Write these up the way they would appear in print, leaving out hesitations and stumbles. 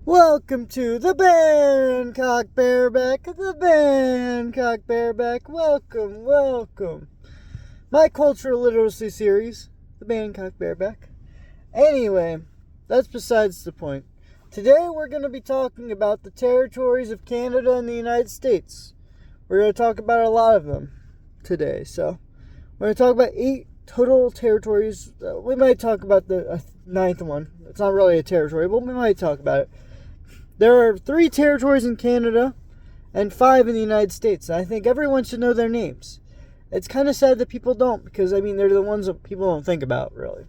Welcome to the Bangkok bareback, the Bangkok bareback. Welcome. My cultural literacy series, the Bangkok bareback. Anyway, that's besides the point. Today we're going to be talking about the territories of Canada and the United States. We're going to talk about a lot of them today. So, we're going to talk about 8 total territories. We might talk about the 9th one. It's not really a territory, but we might talk about it. There are 3 territories in Canada and 5 in the United States. I think everyone should know their names. It's kind of sad that people don't, because, they're the ones that people don't think about, really.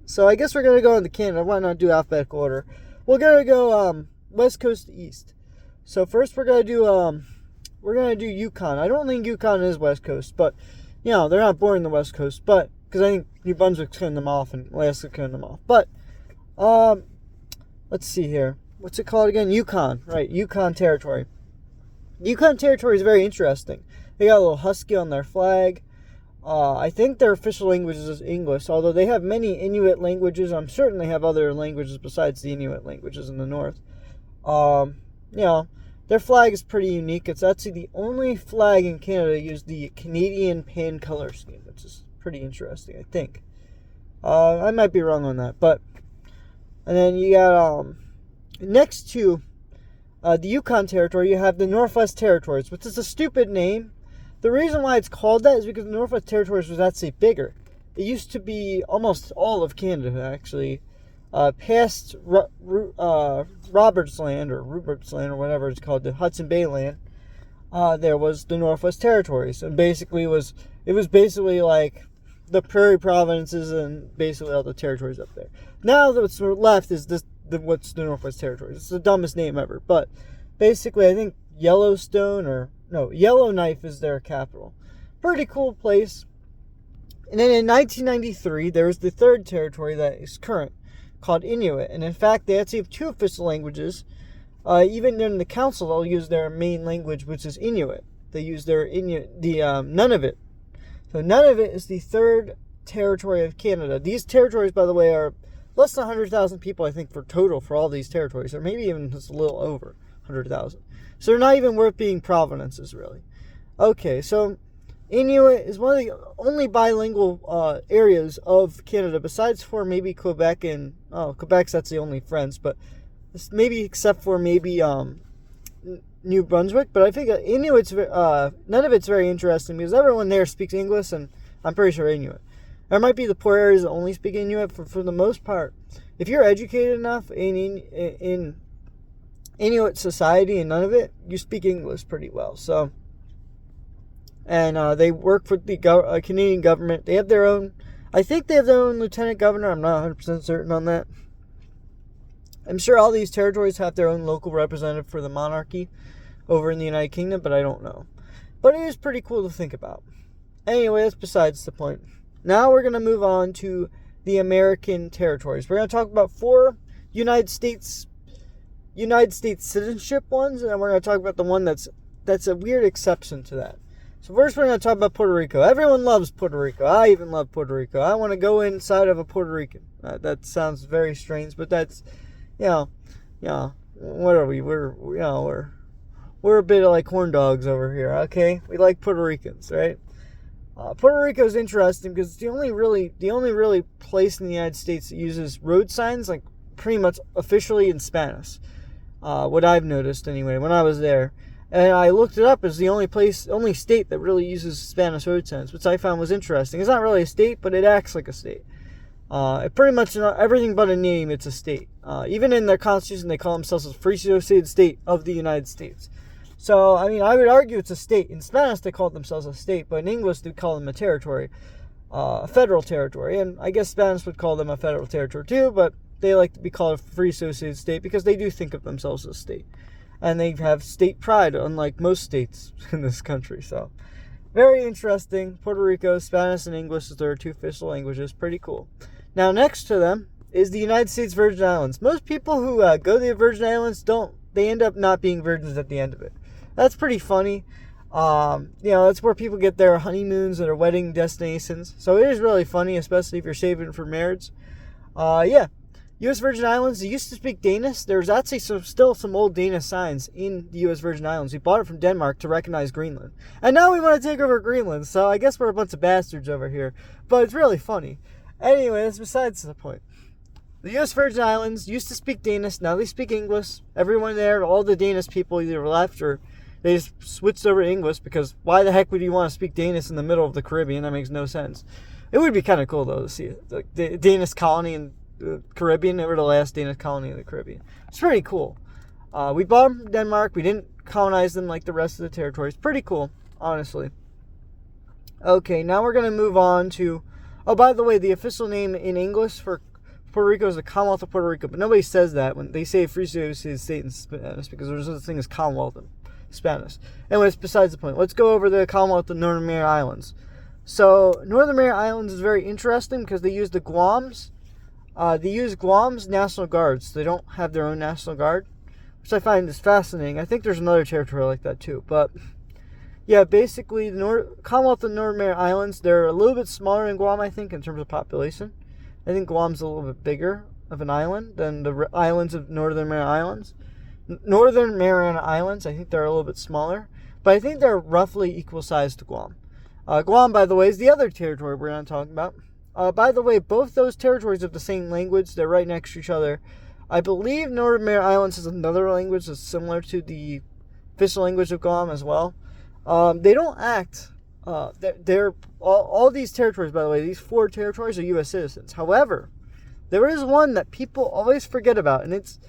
So I guess we're going to go into Canada. Why not do alphabetical order? We're going to go west coast to east. So first we're going to do Yukon. I don't think Yukon is west coast, but, they're not born in the west coast, but, because I think New Brunswick's cutting them off and Alaska's cutting them off. But, let's see here. What's it called again? Yukon. Right, Yukon Territory. Yukon Territory is very interesting. They got a little husky on their flag. I think their official language is English, although they have many Inuit languages. I'm certain they have other languages besides the Inuit languages in the north. Their flag is pretty unique. It's actually the only flag in Canada to use the Canadian pan color scheme, which is pretty interesting, I think. I might be wrong on that, but... And then you got... Next to the Yukon Territory, you have the Northwest Territories, which is a stupid name. The reason why it's called that is because the Northwest Territories was actually bigger. It used to be almost all of Canada, actually. Past Roberts Land, or Rupert's Land, or whatever it's called, the Hudson Bay Land, there was the Northwest Territories. And it was basically like the Prairie Provinces and basically all the territories up there. Now what's left is what's the Northwest Territories. It's the dumbest name ever, but basically I think Yellowknife is their capital. Pretty cool place. And then in 1993 there was the 3rd territory that is current, called Inuit, and in fact they actually have 2 official languages. Even in the council they'll use their main language, which is Inuit. They use their Nunavut. So Nunavut is the 3rd territory of Canada. These territories, by the way, are less than 100,000 people, I think, for all these territories, or maybe even just a little over 100,000. So they're not even worth being provinces, really. Okay, so Inuit is one of the only bilingual areas of Canada, besides for maybe Quebec and... Quebec's that's the only French, but maybe except for maybe New Brunswick. But I think none of it's very interesting, because everyone there speaks English, and I'm pretty sure Inuit. There might be the poor areas that only speak Inuit. For the most part, if you're educated enough in Inuit society and none of it, you speak English pretty well. So, and they work for the Canadian government. They have their own. I think they have their own lieutenant governor. I'm not 100% certain on that. I'm sure all these territories have their own local representative for the monarchy over in the United Kingdom, but I don't know. But it is pretty cool to think about. Anyway, that's besides the point. Now we're going to move on to the American territories. We're going to talk about 4 United States citizenship ones, and then we're going to talk about the one that's a weird exception to that. So first we're going to talk about Puerto Rico. Everyone loves Puerto Rico. I even love Puerto Rico. I want to go inside of a Puerto Rican. That sounds very strange, but that's, what are we? We're a bit like corn dogs over here, okay? We like Puerto Ricans, right? Puerto Rico is interesting because it's the only really place in the United States that uses road signs, like pretty much officially in Spanish. What I've noticed anyway when I was there, and I looked it up as the only state that really uses Spanish road signs, which I found was interesting. It's not really a state, but it acts like a state. It pretty much everything but a name, it's a state. Even in their constitution, they call themselves a free associated state of the United States. So, I would argue it's a state. In Spanish, they call themselves a state, but in English, they call them a territory, a federal territory. And I guess Spanish would call them a federal territory too, but they like to be called a free associated state because they do think of themselves as a state. And they have state pride, unlike most states in this country. So, very interesting. Puerto Rico, Spanish and English is their 2 official languages. Pretty cool. Now, next to them is the United States Virgin Islands. Most people who go to the Virgin Islands they end up not being virgins at the end of it. That's pretty funny. That's where people get their honeymoons and their wedding destinations. So it is really funny, especially if you're saving for marriage. U.S. Virgin Islands, they used to speak Danish. There's actually still some old Danish signs in the U.S. Virgin Islands. We bought it from Denmark to recognize Greenland. And now we want to take over Greenland, so I guess we're a bunch of bastards over here. But it's really funny. Anyway, that's besides the point. The U.S. Virgin Islands used to speak Danish. Now they speak English. Everyone there, all the Danish people either left or they just switched over to English, because why the heck would you want to speak Danish in the middle of the Caribbean? That makes no sense. It would be kind of cool, though, to see it. Like the Danish colony in the Caribbean. They were the last Danish colony in the Caribbean. It's pretty cool. We bought them from Denmark. We didn't colonize them like the rest of the territories. Pretty cool, honestly. Okay, now we're going to move on to... Oh, by the way, the official name in English for Puerto Rico is the Commonwealth of Puerto Rico. But nobody says that. When they say Free State in Spanish, because there's such a thing as Commonwealth in Spanish. Anyways, besides the point. Let's go over the Commonwealth of Northern Mariana Islands. So, Northern Mariana Islands is very interesting because they use the Guams. They use Guam's National Guards. They don't have their own National Guard, which I find is fascinating. I think there's another territory like that too. But, yeah, basically, the Commonwealth of Northern Mariana Islands, they're a little bit smaller than Guam, I think, in terms of population. I think Guam's a little bit bigger of an island than the islands of Northern Mariana Islands. Northern Mariana Islands, I think they're a little bit smaller. But I think they're roughly equal size to Guam. Guam, by the way, is the other territory we're going to talk about. By the way, both those territories have the same language. They're right next to each other. I believe Northern Mariana Islands has another language that's similar to the official language of Guam as well. They don't act... they're all these territories, by the way, these 4 territories are U.S. citizens. However, there is one that people always forget about, and it's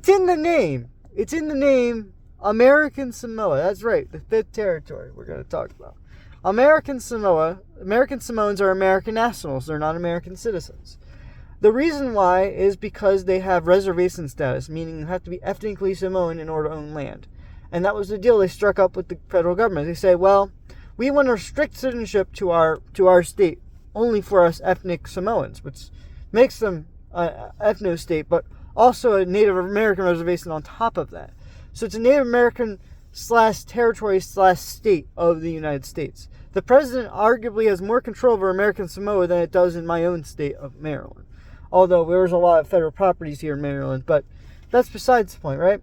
in the name. It's in the name, American Samoa. That's right, the 5th territory we're going to talk about. American Samoans are American nationals. They're not American citizens. The reason why is because they have reservation status, meaning you have to be ethnically Samoan in order to own land. And that was the deal they struck up with the federal government. They say, well, we want to restrict citizenship to our state only for us ethnic Samoans, which makes them an ethno-state, but also a Native American reservation on top of that. So it's a Native American / territory / state of the United States. The president arguably has more control over American Samoa than it does in my own state of Maryland. Although there's a lot of federal properties here in Maryland, but that's besides the point, right?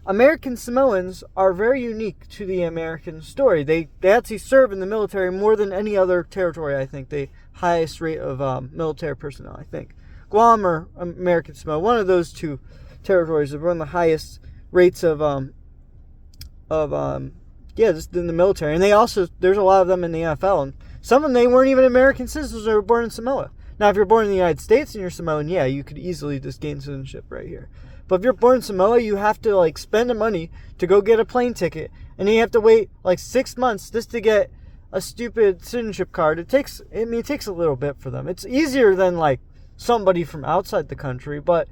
American Samoans are very unique to the American story. They actually serve in the military more than any other territory, I think. The highest rate of military personnel, I think. Guam or American Samoa, one of those two territories have one of the highest rates just in the military. And they also, there's a lot of them in the NFL, and some of them, they weren't even American citizens. They were born in Samoa. Now, if you're born in the United States and you're Samoan, yeah, you could easily just gain citizenship right here. But if you're born in Samoa, you have to spend the money to go get a plane ticket, and then you have to wait 6 months just to get a stupid citizenship card. It takes a little bit for them. It's easier than somebody from outside the country, but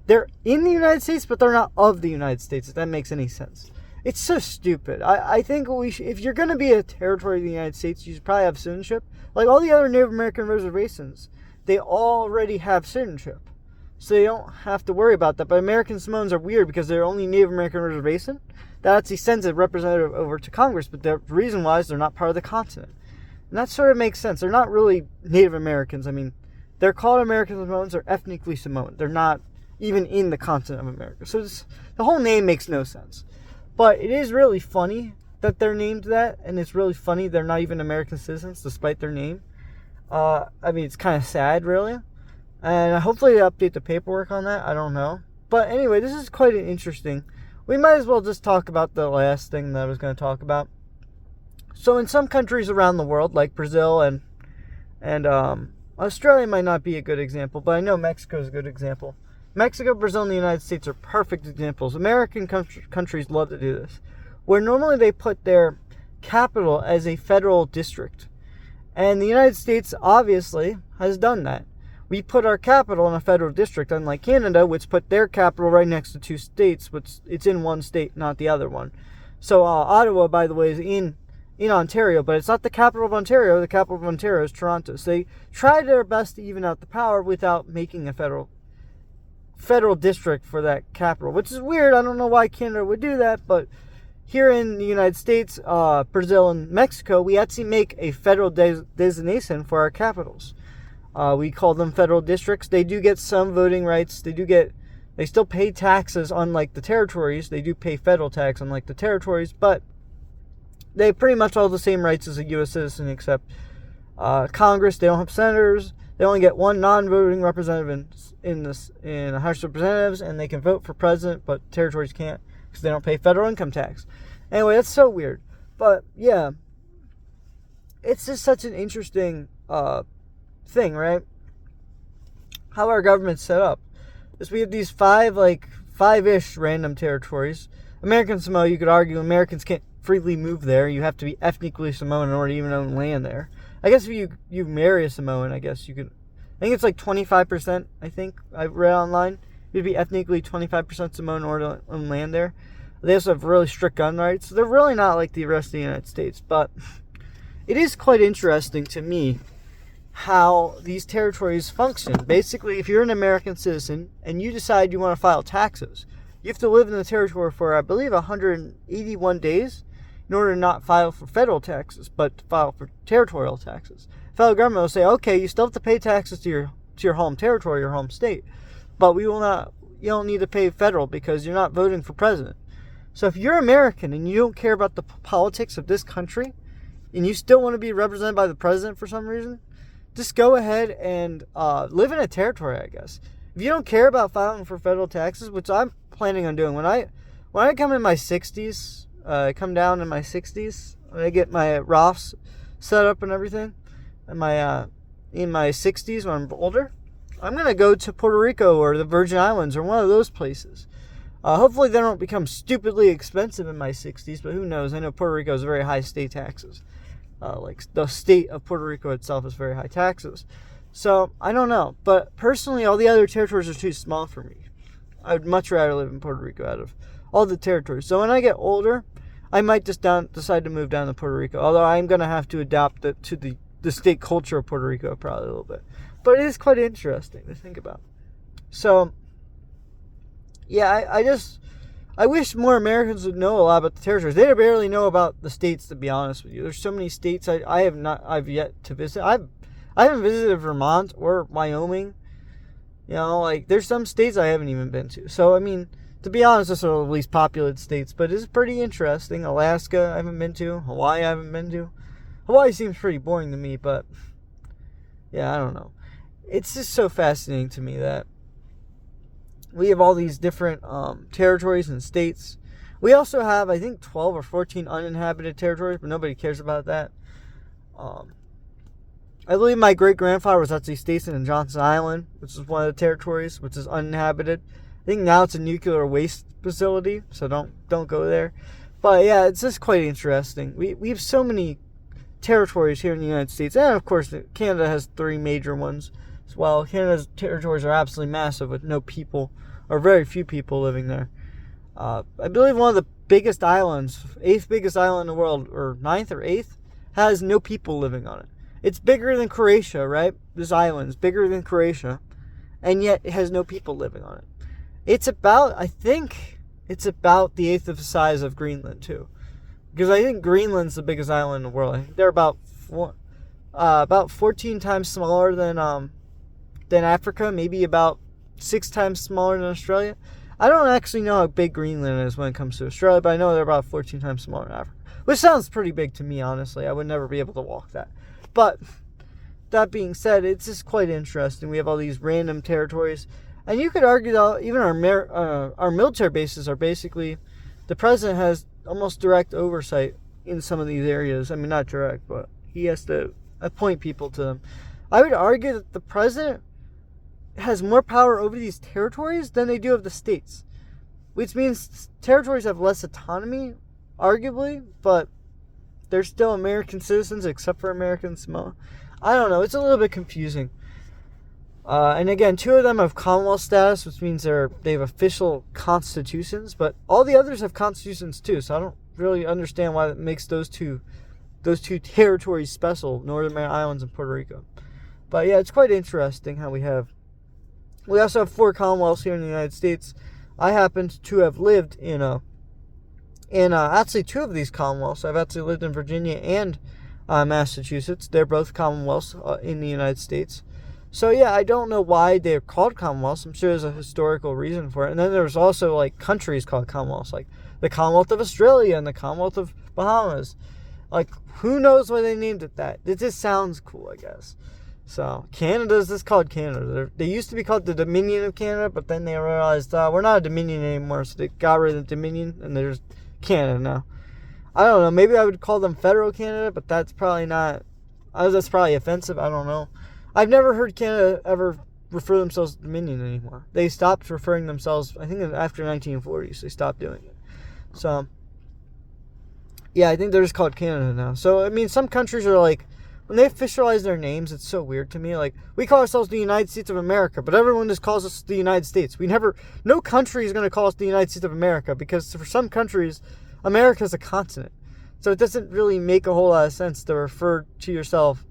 they're in the United States, but they're not of the United States, if that makes any sense. It's so stupid. I think if you're going to be a territory of the United States, you should probably have citizenship. Like all the other Native American reservations, they already have citizenship. So they don't have to worry about that. But American Samoans are weird because they're only Native American reservation. That actually sends a representative over to Congress, but the reason why is they're not part of the continent. And that sort of makes sense. They're not really Native Americans. I mean, they're called American Samoans. They're ethnically Samoan. They're not even in the continent of America. So the whole name makes no sense. But it is really funny that they're named that, and it's really funny they're not even American citizens despite their name. It's kind of sad, really. And hopefully they update the paperwork on that. I don't know. But anyway, this is quite interesting. We might as well just talk about the last thing that I was going to talk about. So in some countries around the world, like Brazil and Australia might not be a good example, but I know Mexico is a good example. Mexico, Brazil, and the United States are perfect examples. American countries love to do this. Where normally they put their capital as a federal district. And the United States, obviously, has done that. We put our capital in a federal district, unlike Canada, which put their capital right next to 2 states, which it's in one state, not the other one. So Ottawa, by the way, is in Ontario, but it's not the capital of Ontario. The capital of Ontario is Toronto. So they tried their best to even out the power without making a federal district for that capital, which is weird. I don't know why Canada would do that, but here in the United States, Brazil, and Mexico, we actually make a federal designation for our capitals. We call them federal districts. They do get some voting rights. They still pay taxes, unlike the territories. They do pay federal tax, unlike the territories, but they pretty much all the same rights as a U.S. citizen, except Congress. They don't have senators. They only get one non-voting representative in the House of Representatives, and they can vote for president, but territories can't because they don't pay federal income tax. Anyway, that's so weird. But yeah, it's just such an interesting thing, right? How our government's set up is we have these five-ish random territories. American Samoa, you could argue Americans can't freely move there. You have to be ethnically Samoan in order to even own land there. I guess if you marry a Samoan, I guess you could. I think it's like 25%. I think I read online. You'd be ethnically 25% Samoan in order to own land there. They also have really strict gun rights. They're really not like the rest of the United States, but it is quite interesting to me how these territories function. Basically, if you're an American citizen and you decide you want to file taxes, you have to live in the territory for, I believe, 181 days in order to not file for federal taxes, but to file for territorial taxes. The federal government will say, okay, you still have to pay taxes to your home territory, your home state, but you don't need to pay federal because you're not voting for president. So if you're American and you don't care about the politics of this country, and you still want to be represented by the president for some reason, just go ahead and live in a territory, I guess. If you don't care about filing for federal taxes, which I'm planning on doing, when I come in my 60s, come down in my 60s, when I get my Roths set up and everything, and in my 60s when I'm older, I'm going to go to Puerto Rico or the Virgin Islands or one of those places. Hopefully they don't become stupidly expensive in my 60s, but who knows? I know Puerto Rico has very high state taxes. Like the state of Puerto Rico itself has very high taxes. So, I don't know. But personally, all the other territories are too small for me. I would much rather live in Puerto Rico out of all the territories. So when I get older, I might just decide to move down to Puerto Rico. Although I'm going to have to adapt it to the state culture of Puerto Rico probably a little bit. But it is quite interesting to think about. So, yeah, I wish more Americans would know a lot about the territories. They barely know about the states, to be honest with you. There's so many states I've yet to visit. I haven't visited Vermont or Wyoming. You know, like, there's some states I haven't even been to. So, I mean, to be honest, those are the least populated states, but it's pretty interesting. Alaska, I haven't been to. Hawaii, I haven't been to. Hawaii seems pretty boring to me, but yeah, I don't know. It's just so fascinating to me that we have all these different territories and states. We also have, I think, 12 or 14 uninhabited territories, but nobody cares about that. I believe my great-grandfather was actually stationed in Johnson Island, which is one of the territories, which is uninhabited. I think now it's a nuclear waste facility, so don't go there. But yeah, it's just quite interesting. We have so many territories here in the United States, and of course Canada has 3 major ones as well. Canada's territories are absolutely massive with no people, or very few people living there. I believe one of the biggest islands, 8th biggest island in the world, or 9th or 8th, has no people living on it. It's bigger than Croatia, right? This island's bigger than Croatia, and yet it has no people living on it. I think it's about the 1/8 of the size of Greenland, too. Because I think Greenland's the biggest island in the world. I think they're about 14 times smaller than Africa, maybe about 6 times smaller than Australia. I don't actually know how big Greenland is when it comes to Australia, but I know they're about 14 times smaller than Africa. Which sounds pretty big to me, honestly. I would never be able to walk that. But that being said, it's just quite interesting. We have all these random territories. And you could argue that even our military bases are basically, the president has almost direct oversight in some of these areas. I mean, not direct, but he has to appoint people to them. I would argue that the president has more power over these territories than they do of the states, which means territories have less autonomy, arguably, but they're still American citizens except for American Samoa. I don't know. It's a little bit confusing. And again, 2 of them have Commonwealth status, which means they have official constitutions, but all the others have constitutions too, so I don't really understand why that makes those two territories special, Northern Mariana Islands and Puerto Rico. But yeah, it's quite interesting how we also have 4 Commonwealths here in the United States. I happen to have lived in actually 2 of these Commonwealths. I've actually lived in Virginia and Massachusetts. They're both Commonwealths in the United States. So yeah, I don't know why they're called Commonwealths. I'm sure there's a historical reason for it. And then there's also like countries called Commonwealths, like the Commonwealth of Australia and the Commonwealth of Bahamas. Like, who knows why they named it that? It just sounds cool, I guess. So Canada is just called Canada. They used to be called the Dominion of Canada, but then they realized we're not a Dominion anymore, so they got rid of the Dominion and there's Canada now. I don't know. Maybe I would call them Federal Canada, but that's probably not. That's probably offensive. I don't know. I've never heard Canada ever refer themselves as Dominion anymore. They stopped referring themselves, I think, after 1940s. They stopped doing it. So, yeah, I think they're just called Canada now. So, I mean, some countries are like, when they officialize their names, it's so weird to me. Like, we call ourselves the United States of America, but everyone just calls us the United States. No country is going to call us the United States of America, because for some countries, America is a continent. So it doesn't really make a whole lot of sense to refer to yourself.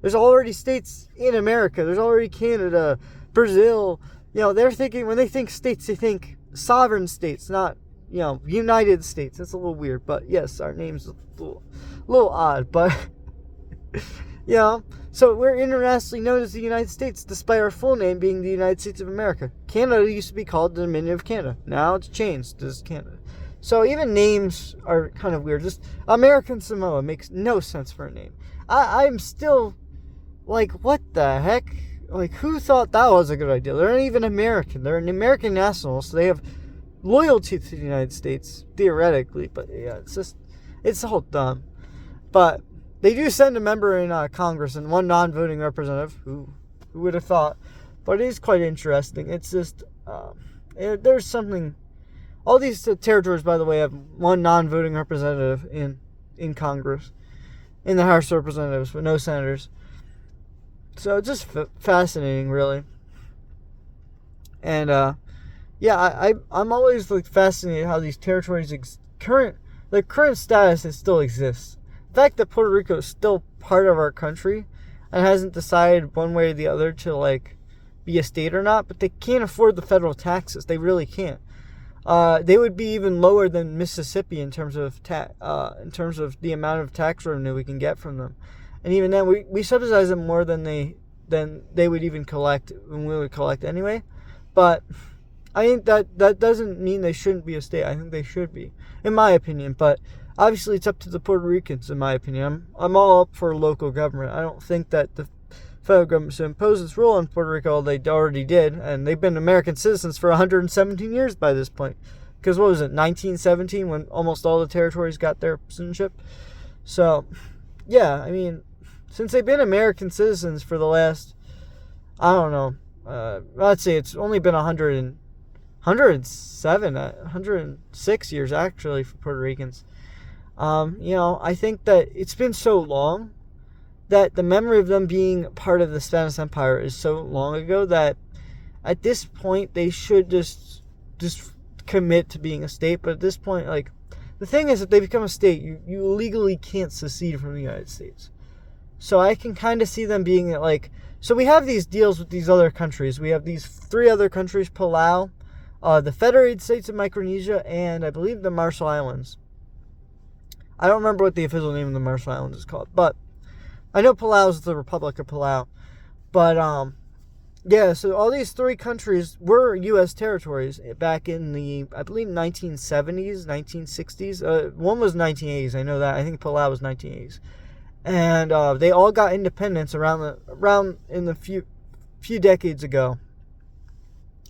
There's already states in America. There's already Canada, Brazil. They're thinking, when they think states, they think sovereign states, not, United States. That's a little weird. But yes, our name's a little odd. But, so we're internationally known as the United States, despite our full name being the United States of America. Canada used to be called the Dominion of Canada. Now it's changed to Canada. So even names are kind of weird. Just American Samoa makes no sense for a name. I'm still like, what the heck? Like, who thought that was a good idea? They're not even American. They're an American national, so they have loyalty to the United States, theoretically. But yeah, it's all dumb. But they do send a member in Congress and one non-voting representative. Who would have thought? But it is quite interesting. It's just, there's something. All these territories, by the way, have one non-voting representative in Congress, in the House of Representatives, but no senators. So it's just fascinating, really. And I'm always like fascinated how these territories current status still exists. The fact that Puerto Rico is still part of our country and hasn't decided one way or the other to like be a state or not, but they can't afford the federal taxes. They really can't. They would be even lower than Mississippi in terms of the amount of tax revenue we can get from them, and even then we subsidize them more than they would even collect when we would collect anyway. But I think that doesn't mean they shouldn't be a state. I think they should be, in my opinion. But obviously, it's up to the Puerto Ricans, in my opinion. I'm all up for local government. I don't think that the federal government should impose its rule on Puerto Rico. They already did, and they've been American citizens for 117 years by this point. Because what was it, 1917, when almost all the territories got their citizenship? So, yeah, I mean, since they've been American citizens for the last, I don't know, let's say it's only been 106 years, actually, for Puerto Ricans. I think that it's been so long that the memory of them being part of the Spanish Empire is so long ago that at this point they should just commit to being a state. But at this point, like, the thing is, if they become a state, you legally can't secede from the United States. So I can kind of see them being like, so we have these deals with these other countries. We have these 3 other countries: Palau, the Federated States of Micronesia, and I believe the Marshall Islands. I don't remember what the official name of the Marshall Islands is called, but I know Palau is the Republic of Palau. But, yeah, so all these 3 countries were U.S. territories back in the, I believe, 1970s, 1960s. One was 1980s, I know that. I think Palau was 1980s. And they all got independence around in the few decades ago.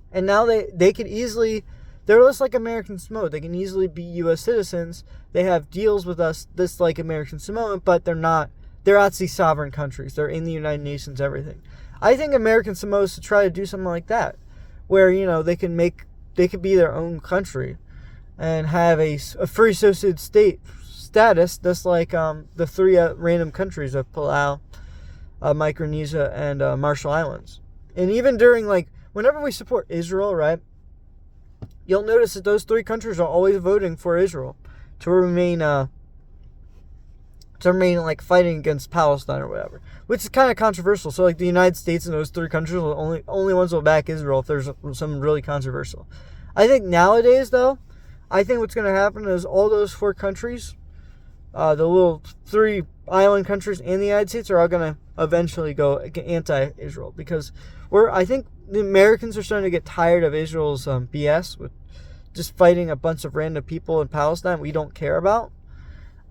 And now they could easily, they're just like American Samoa. They can easily be U.S. citizens. They have deals with us, just like American Samoa, but they're not. They're actually sovereign countries. They're in the United Nations, everything. I think American Samoa should try to do something like that, where, they could be their own country and have a free associated state status, just like the 3 random countries of Palau, Micronesia, and Marshall Islands. And even during, like, whenever we support Israel, right, you'll notice that those 3 countries are always voting for Israel to remain like fighting against Palestine or whatever, which is kind of controversial. So like the United States and those 3 countries are the only ones who will back Israel if there's something really controversial. I think nowadays, though, I think what's going to happen is all those 4 countries, the little 3 island countries and the United States are all going to eventually go anti-Israel, because I think the Americans are starting to get tired of Israel's BS with just fighting a bunch of random people in Palestine we don't care about.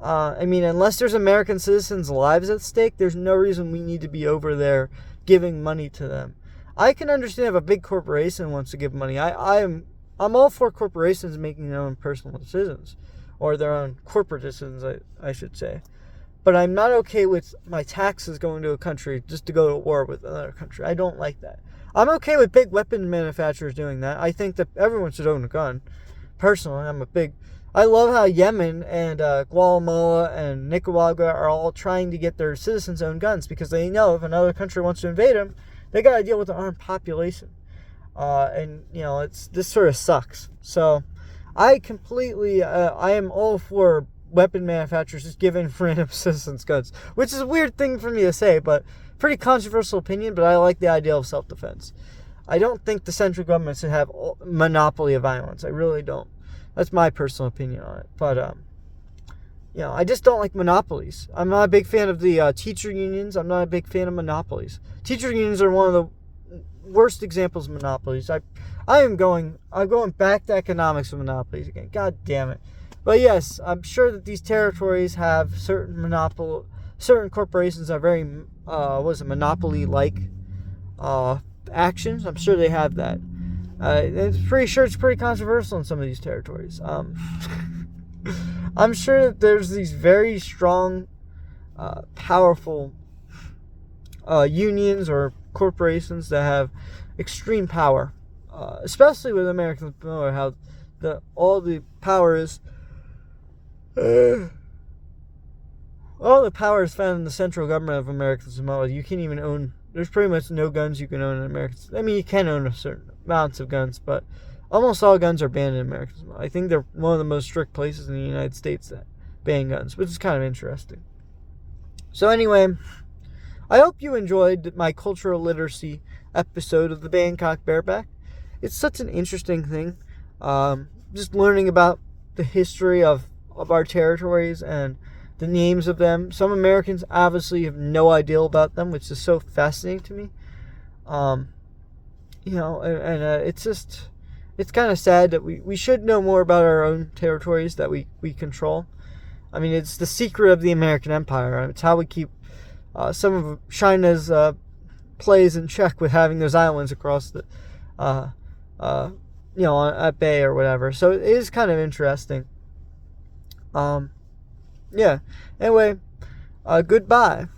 I mean, unless there's American citizens' lives at stake, there's no reason we need to be over there giving money to them. I can understand if a big corporation wants to give money. I'm all for corporations making their own personal decisions, or their own corporate decisions, I should say. But I'm not okay with my taxes going to a country just to go to war with another country. I don't like that. I'm okay with big weapon manufacturers doing that. I think that everyone should own a gun. Personally, I love how Yemen and Guatemala and Nicaragua are all trying to get their citizens own guns, because they know if another country wants to invade them, they got to deal with the armed population. And this sort of sucks. So I am all for weapon manufacturers just giving random citizens guns, which is a weird thing for me to say, but pretty controversial opinion. But I like the idea of self-defense. I don't think the central government should have monopoly of violence. I really don't. That's my personal opinion on it. But I just don't like monopolies. I'm not a big fan of the teacher unions. I'm not a big fan of monopolies. Teacher unions are one of the worst examples of monopolies. I'm going back to economics of monopolies again. God damn it. But yes, I'm sure that these territories have certain corporations are very monopoly-like actions. I'm sure they have that. It's pretty controversial in some of these territories. I'm sure that there's these very strong, powerful unions or corporations that have extreme power, especially with American Samoa, how all the power is found in the central government of American Samoa. You can't even own. There's pretty much no guns you can own in America. I mean, you can own a certain amounts of guns, but almost all guns are banned in America. I think they're one of the most strict places in the United States that ban guns, which is kind of interesting. So anyway, I hope you enjoyed my cultural literacy episode of the Bangkok bareback. It's such an interesting thing, just learning about the history of our territories and the names of them. Some Americans obviously have no idea about them, which is so fascinating to me. It's kind of sad that we should know more about our own territories that we control. I mean, it's the secret of the American empire. It's how we keep some of China's plays in check with having those islands across the, at bay or whatever. So it is kind of interesting. Anyway, goodbye.